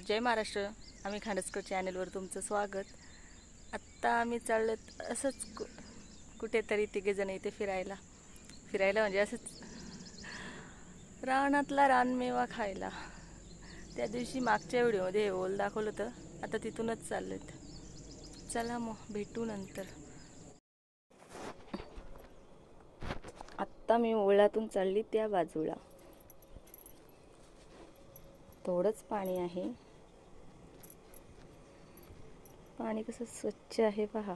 जय महाराष्ट्र. आम्ही खांडसकर चॅनलवर तुमचं स्वागत. आत्ता आम्ही चाललो असंच कुठेतरी तिघेजण इथे फिरायला म्हणजे असंच रानातला रानमेवा खायला. त्या दिवशी मागच्या व्हिडिओमध्ये हे ओल दाखवलं होतं, आता तिथूनच चाललेत. चला मग भेटू नंतर. आत्ता मी ओळातून चालली त्या बाजूला. थोडंच पाणी आहे. पाणी कसं स्वच्छ आहे पहा.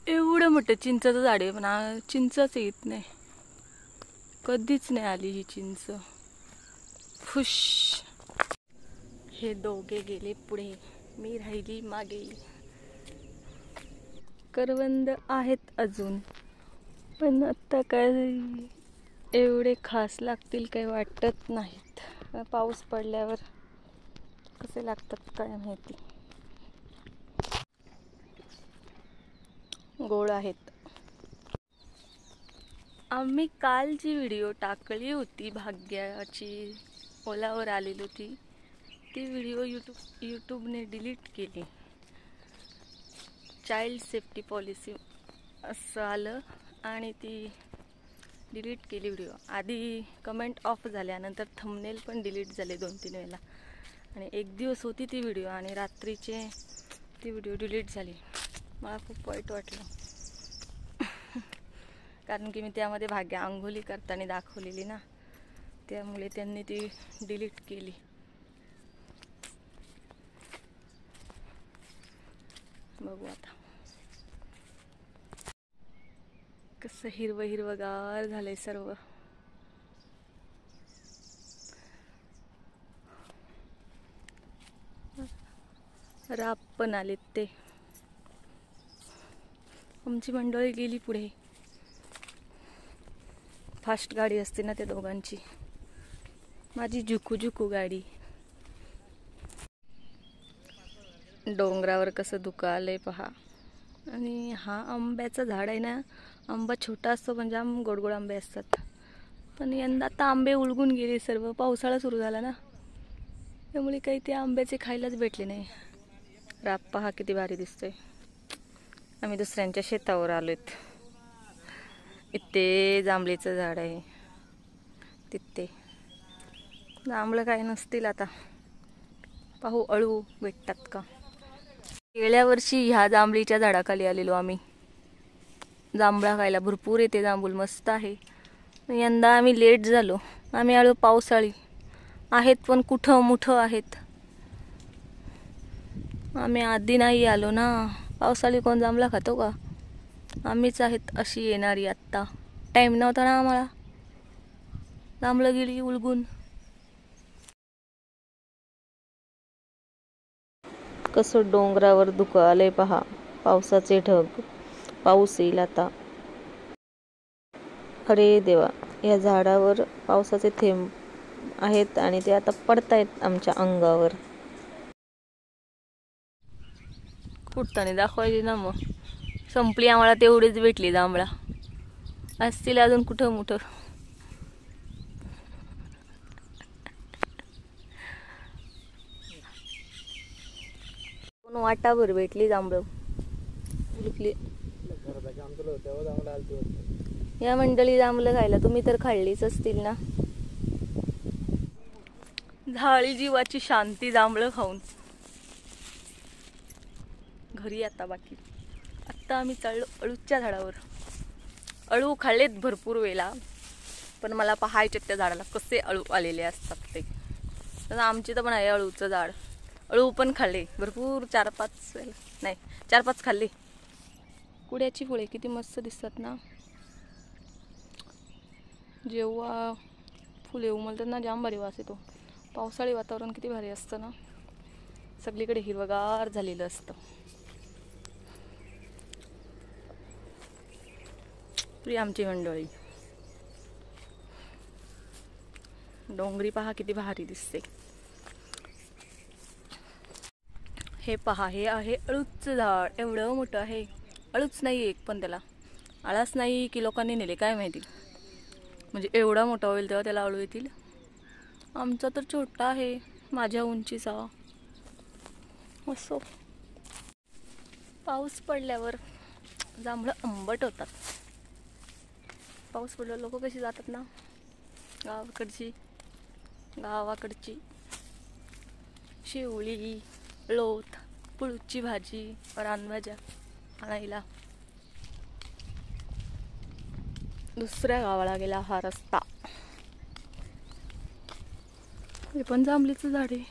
एवढं मोठं चिंचेचं झाड आहे, पण चिंचच येत नाही. कधीच नाही आली ही चिंच. खुश. हे दोघे गेले पुढे, मी राहिली मागे. करवंद आहेत अजून, पण आता काय एवढे खास लागतील काही वाटत नाहीत. पाऊस पडल्यावर कसे लागतात काय माहिती. गोड आहेत. आम्ही काल जी व्हिडिओ टाकली होती भाग्याची, ओलावर आलेली होती, ती व्हिडिओ यूट्यूबने डिलीट केली. चाइल्ड सेफ्टी पॉलिसी असं आलं आणि ती डिलीट केली व्हिडिओ. आधी कमेंट ऑफ झाल्यानंतर थंबनेल पण डिलीट झाले 2-3 वेळेला. आणि एक दिवस होती ती व्हिडिओ आणि रात्रीचे ती व्हिडिओ डिलीट झाली. मला खूप वाईट वाटलं, कारण की मी त्यामध्ये भाग्य अंघोळी करताना दाखवलेली ना, त्यामुळे त्यांनी ती डिलीट केली. बघू आता कसं हिरवगार झालंय सर्व. राप पण आलेत ते. आमची मंडळी गेली पुढे. फास्ट गाडी असते ना त्या दोघांची. माझी झुकू गाडी. डोंगरावर कसं धुकं आलंय पहा. आणि हा आंब्याचं झाड आहे ना, आंबा छोटा असतो पण जाम गोड आंबे असतात. पण यंदा आता आंबे उलगून गेले सर्व. पावसाळा सुरू झाला ना, त्यामुळे काही ते आंब्याचे खायलाच भेटले नाही. राप पहा किती भारी दिसतोय. आम्ही दुसऱ्यांच्या शेतावर आलोत. इथे जांभळीचं झाड आहे, तिथे जांभळं काय नसतील आता. पाहू अळू भेटतात का. गेल्या वर्षी ह्या जांभळीच्या झाडाखाली आलेलो आम्ही जांभळा खायला. भरपूर येते जांभूळ, मस्त आहे. यंदा आम्ही लेट झालो. आम्ही आलो पावसाळी. आहेत पण कुठं मुठं आहेत. आम्ही आधी नाही आलो ना. पावसाळी कोण जांभळा खातो का. आम्हीच आहेत अशी येणारी. आत्ता टाईम नव्हता ना आम्हाला. जांभळं गेली उलगून. कसं डोंगरावर धुकं आलंय पहा. पावसाचे ढग. पाऊस येईल आता. अरे देवा, या झाडावर पावसाचे थेंब आहेत आणि ते आता पडतायत आमच्या अंगावर. फुटताना दाखवायची ना. मग संपली आम्हाला तेवढीच भेटली जांभळा. असतील अजून कुठं मुठं. वाटाभर भेटली जांभळं. या मंडळी जांभळं खायला. तुम्ही तर खाल्लीच असतील ना. झाली जीवाची शांती जांभळं खाऊन. घरी आता बाकी. आत्ता आम्ही चाललो अळूच्या झाडावर. अळू खाल्लेत भरपूर वेळेला, पण मला पाहायचे त्या झाडाला कसे अळू आलेले असतात ते. तर आमची तर पण आहे अळूचं झाड. अळू पण खाल्ले भरपूर. 4-5 वेळेला नाही, 4-5 खाल्ले. कुड्याची फुले किती मस्त दिसतात ना. जेव्हा फुले उमलतात ना, जाम भारी वास येतो. पावसाळी वातावरण किती भारी असतं ना. सगळीकडे हिरवगार झालेलं असतं. ती आमची मंडळी. डोंगरी पहा किती भारी दिसते. हे पहा, हे आहे अळूचं झाड. एवढं मोठं आहे. अळूच नाही एक पण, त्याला आळाच नाही की लोकांनी नेले काय माहिती. म्हणजे एवढा मोठा होईल तेव्हा त्याला अळू येतील. आमचा तर छोटा आहे, माझ्या उंचीचा. असो, पाऊस पडल्यावर जांभळं आंबट होतात. पाऊस पडल्यावर लोक कशी जातात ना, गावाकडची शेवळी, लोथ, पुळूची भाजी, रानभाज्या आणायला दुसऱ्या गावाला गेला हा रस्ता. हे पण जांभळीचं झाड आहे.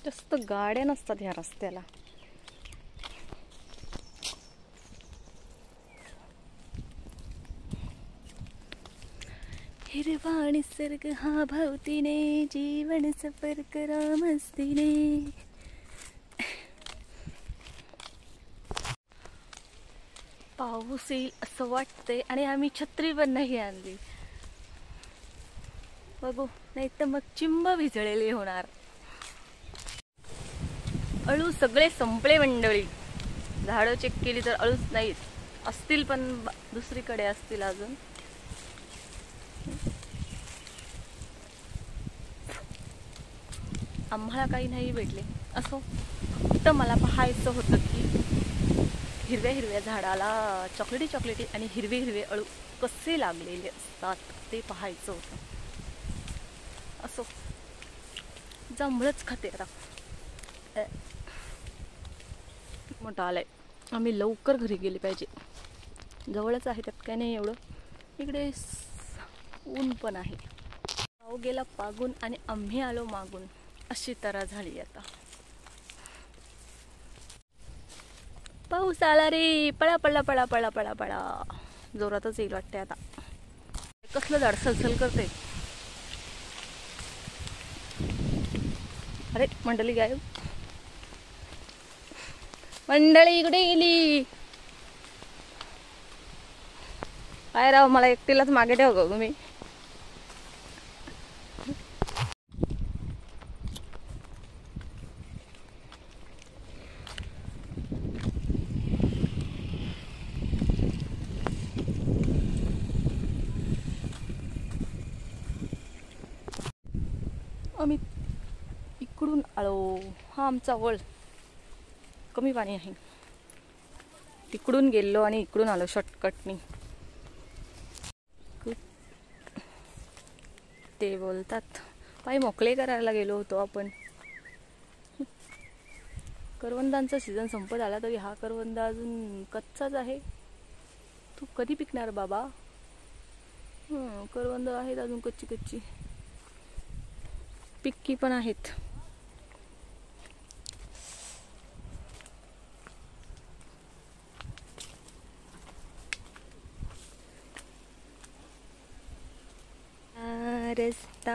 जास्त गाड्या नसतात ह्या रस्त्याला. हिरवा निसर्ग हा भवतीने, जीवन सफर करा मस्तीने. पाऊस येईल असं वाटतंय आणि आम्ही छत्री पण नाही आणली. बघू, नाही तर मग चिंब भिजलेली होणार. अळू सगळे संपले मंडळी. झाडं चेक केली तर अळूच नाहीत. असतील पण दुसरीकडे असतील अजून. आम्हाला काही नाही भेटले. असो, फक्त मला पाहायचं होतं की हिरव्या हिरव्या झाडाला चॉकलेटी आणि हिरवे अळू कसे लागलेले असतात ते पाहायचं होतं. असो, जांभळच खाते आता. मोठा आलाय. आम्ही लवकर घरी गेले पाहिजे. जवळच आहे, त्यात काही नाही एवढं. इकडे ऊन पण आहे. पाव गेला पागून आणि आम्ही आलो मागून, अशी तऱ्हा झाली आता. पाऊस आला रे. पळा पळा पळा पळा पळा पळा. जोरातच येईल वाटते आता. कसलं झाड सलसल करते. अरे मंडळी गायब. मंडळी इकडे गेली. काय राव, मला एकटीलाच मागे ठेव का तुम्ही. आम्ही इकडून आलो. हा आमचा वळ. कमी पाणी आहे. तिकडून गेलो आणि इकडून आलो शॉर्टकटनी. ते बोलतात पाय मोकळे करायला गेलो होतो आपण. करवंदांचा सीझन संपत आला तरी हा करवंदा अजून कच्चाच आहे. तू कधी पिकणार बाबा. करवंद आहेत अजून कच्ची. पिक्की पण आहेत. रस्ता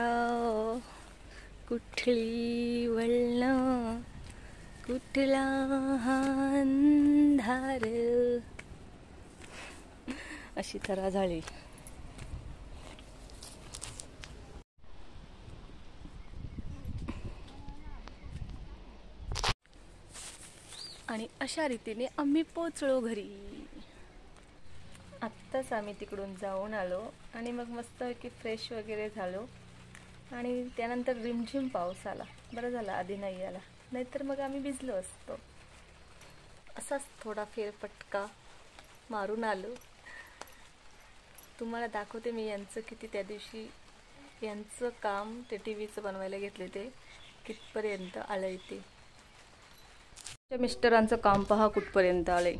कुठली वळण, कुठला अंधार, अशी तऱ्हा झाली. आणि अशा रीतीने आम्ही पोचलो घरी. आत्ताच आम्ही तिकडून जाऊन आलो आणि मग मस्तपैकी फ्रेश वगैरे झालो. आणि त्यानंतर रिमझिम पाऊस आला. बरं झालं आधी नाही आला, नाहीतर मग आम्ही भिजलो असतो. असाच थोडा फेरफटका मारून आलो. तुम्हाला दाखवते मी यांचं किती त्या दिवशी यांचं काम ते टीव्हीचं बनवायला घेतले ते कितपर्यंत आलंय ते. मिस्टरांचं काम पहा कुठपर्यंत आलंय.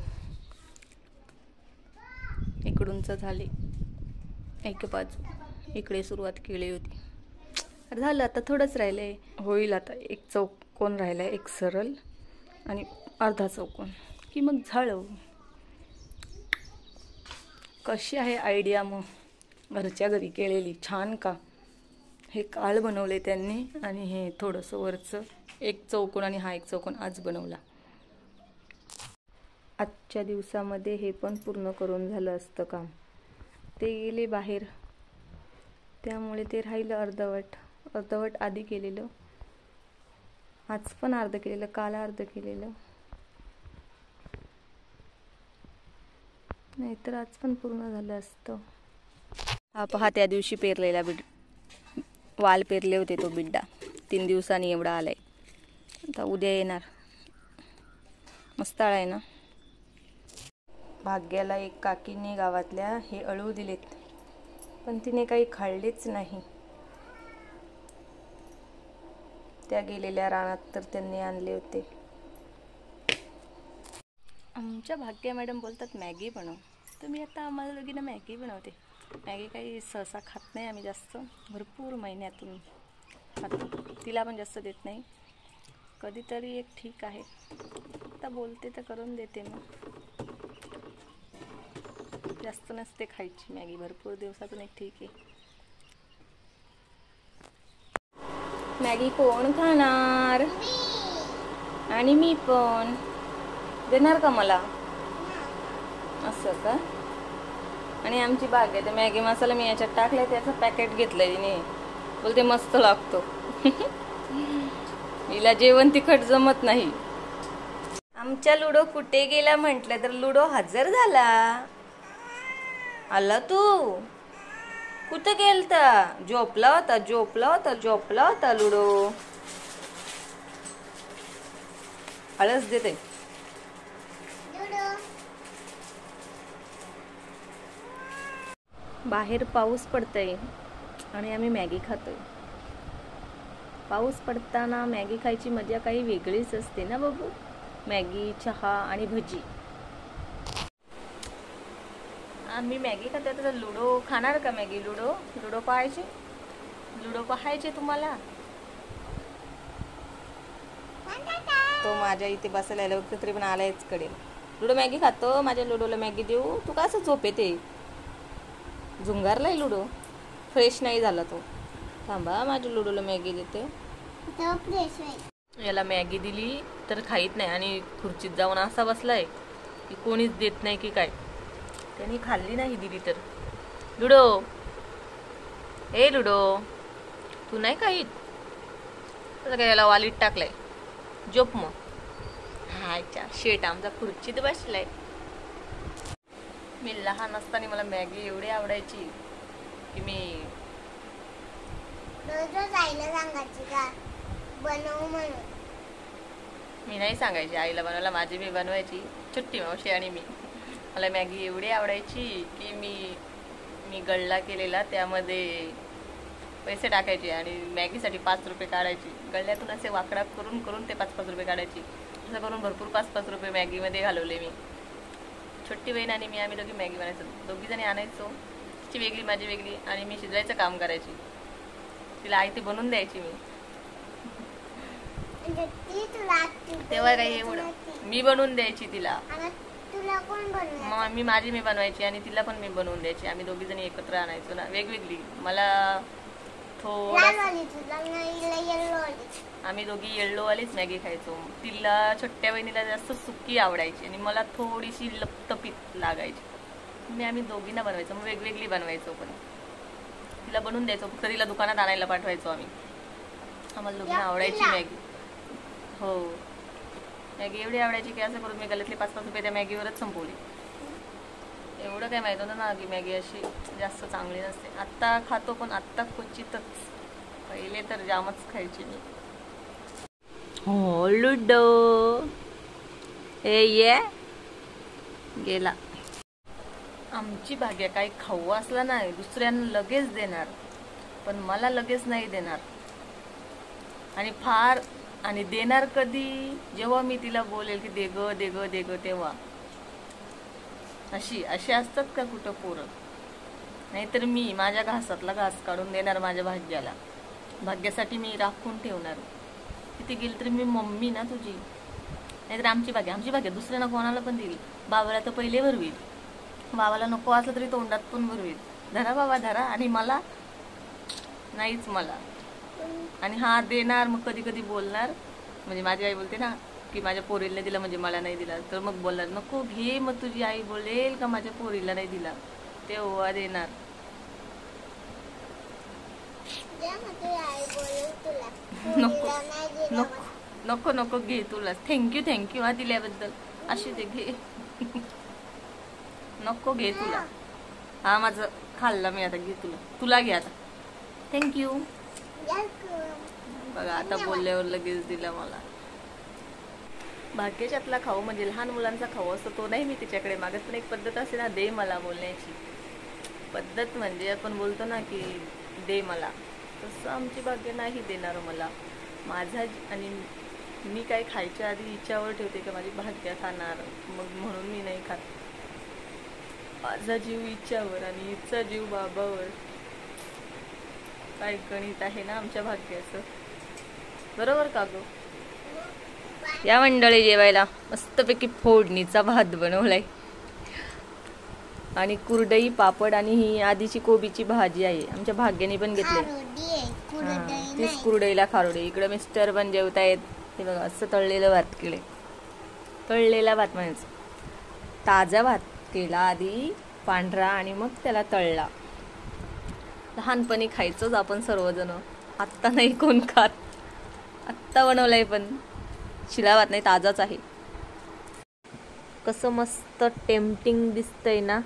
इकडूनच झाले एक बाजू, इकडे सुरुवात केली होती. झालं आता थोडंच राहिलंय. होईल आता एक चौकोन राहिलाय, एक सरळ आणि अर्धा चौकोन की मग झालं. कशी आहे आयडिया मग घरच्या घरी केलेली, छान का. हे काल बनवले त्यांनी आणि हे थोडंसं वरचं एक चौकोन आणि हा एक चौकोन आज बनवला. आजच्या दिवसामध्ये हे पण पूर्ण करून झालं असतं काम. ते गेले बाहेर, त्यामुळे ते राहिलं अर्धवट आधी केलेलं. आज पण अर्ध केलेलं, काल अर्ध केलेलं, नाहीतर आज पण पूर्ण झालं असतं. हा पहा, त्या दिवशी पेरलेला वाल पेरले होते, तो बिड्डा 3 दिवसांनी एवढा आलाय. आता उद्या येणार. मस्त आळा आहे ना. भाग्याला एक काकीने गावातल्या हे अळू दिलेत, पण तिने काही खाल्लेच नाही. त्या गेलेल्या रानात तर त्यांनी आणले होते. आमच्या भाग्या मॅडम बोलतात मॅगी बनव, तर मी आता आम्हाला दोघींना मॅगी बनवते. मॅगी काही सहसा खात नाही आम्ही जास्त, भरपूर महिन्यातून खातो. तिला पण जास्त देत नाही, कधीतरी एक ठीक आहे. आता बोलते तर करून देते. मग जास्त नसते खायची मॅगी, भरपूर दिवसातून एक ठीक आहे. मॅगी कोण खाणार? आणि मी पण देणार का मला? असं का? आणि आमची बाग आहे, तर मॅगी मसाला मी याच्यात टाकलाय, त्याचं पॅकेट घेतलंय तिने, बोलते मस्त लागतो. हिला जेवण तिखट जमत नाही. आमच्या लुडो कुठे गेला म्हटलं तर लुडो हजर झाला. आला तू? कुठे गेलता? झोपला होता लुडो. आळस देते. बाहेर पाऊस पडतय आणि आम्ही मॅगी खातोय. पाऊस पडताना मॅगी खायची मजा काही वेगळीच असते ना बाबू. मॅगी, चहा आणि भजी. आम्ही मॅगी खातोय, तर लुडो खाणार का? मॅगी लुडो पाहायचे तुम्हाला? तो माझ्या इथे बसायला आला होता, तरी पण आलायच कडे. लुडो मॅगी खातो. माझ्या लुडोला मॅगी देऊ? तू कसं झोप येते? झुंगारलाय लुडो, फ्रेश नाही झाला तो. थांबा, माझ्या लुडोला मॅगी देते. याला मॅगी दिली तर खाईत नाही, आणि खुर्चीत जाऊन असा बसलाय की कोणीच देत नाही की काय. त्यांनी खाल्ली नाही दिली तर. लुडो, ए लुडो, तू नाही खाईत? तसं काय याला वालीत टाकलाय. झोप मग. हायच्या शेट आमचा खुर्चीत बसलाय. मी लहान असताना मला मॅगी एवढी आवडायची की मी नाही सांगायची आईला बनवायला. माझी मी बनवायची, छोटी मावशी आणि मी. मला मॅगी एवढी आवडायची की मी गल्ला केलेला, त्यामध्ये पैसे टाकायचे आणि मॅगीसाठी 5 रुपये काढायची. गल्ल्यातून असे वाकडा करून ते 5-5 रुपये काढायची. असं करून भरपूर 5-5 रुपये मॅगीमध्ये घालवले मी. छोटी बहीण आणि मी, आम्ही दोघी मॅगी बनायचो. दोघीजणी आणायचो, तिची वेगळी माझी वेगळी, आणि मी शिजवायचं काम करायची. तिला आई ती बनवून द्यायची मी. तेव्हा काही एवढं मी बनवून द्यायची तिला. मग मी बनवायची आणि तिला पण मी बनवून द्यायची. आम्ही दोघी जणी एकत्र आणायचो ना, वेगवेगळी. मला आम्ही दोघी येल्लोवालीच मॅगी खायचो. तिला, छोट्या बहिणीला जास्त सुकी आवडायची आणि मला थोडीशी लपतपीत लागायची. आम्ही दोघींना बनवायचो, मग वेगवेगळी बनवायचो. पण तिला बनवून द्यायचो, फक्त तिला दुकानात आणायला पाठवायचो आम्ही. आम्हाला दोघींना आवडायची मॅगी. हो, मॅगी एवढी आवडायची की असं करून मी गल्ल्यातले 5-5 रुपये त्या मॅगीवरच संपवली. एवढं काय माहित होतं ना की मॅगी अशी जास्त चांगली नसते. आत्ता खातो, पण आत्ता क्वचितच. पहिले तर जामच खायची मी. हो लुडो, ये गेला. आमची भाग्या काही खाऊ असला नाही दुसऱ्यांना लगेच देणार, पण मला लगेच नाही देणार. आणि देणार कधी? जेव्हा मी तिला बोलेल की दे ग तेव्हा. अशी असतात का कुठं पोरं? नाहीतर मी माझ्या घासातला घास काढून देणार माझ्या भाग्याला. भाग्यासाठी मी राखून ठेवणार. तिथे गेली तरी मी मम्मी ना तुझी. नाहीतर आमची भाग्या दुसऱ्यांना कोणाला पण दिली. बाबाला तर पहिले भरवील. बाबाला नको असलं तरी तोंडात पण भरवील. धरा बाबा धरा. आणि मला नाहीच मला. आणि हा देणार, मग कधी कधी बोलणार. म्हणजे माझी आई बोलते ना, की माझ्या पोरीला दिला म्हणजे मला नाही दिला, तर मग बोलणार नको घे, मग तुझी आई बोलेल का माझ्या पोरीला नाही दिला, तेव्हा देणार. नको नको नको नको घे तुला. थँक्यू हा दिल्याबद्दल. अशी ते घे. नको घे तुला. हा माझं खाल्लं मी, आता घे तुला. तुला घे आता. थँक्यू. बघा आता बोलल्यावर लगेच दिला मला. भाग्यच्यातला खाऊ म्हणजे लहान मुलांचा खाऊ असतो तो नाही मी तिच्याकडे मागत, पण एक पद्धत असते ना दे मला बोलण्याची पद्धत. म्हणजे आपण बोलतो ना की दे मला, तसं आमची भाग्य नाही देणार मला. माझा आणि मी काय खायच्या आधी इच्छावर ठेवते की माझी भाग्य खाणार, मग म्हणून मी नाही खात. माझा जीव इच्छावर आणि इच्छा जीव बाबावर. काय गणित आहे ना आमच्या भाग्याचं, बरोबर का गो? या मंडळी जेवायला मस्तपैकी फोडणीचा भात बनवलाय आणि कुरडई पापड आणि ही आधीची कोबीची भाजी आहे. आमच्या भाग्याने पण घेतली तीच कुरडईला खारोडी. इकडे मिस्टर पण जेवतायत. हे बघा असं तळलेलं भात केले. तळलेला भात म्हणायचं, ताजा भात केला आधी पांढरा आणि मग त्याला तळला. लहानपणी खायचंच आपण सर्वजण, आत्ता नाही कोण खात. आत्ता बनवलाय पण शिला भात नाही, ताजाच आहे. कसं मस्त टेम्पटिंग दिसतंय ना.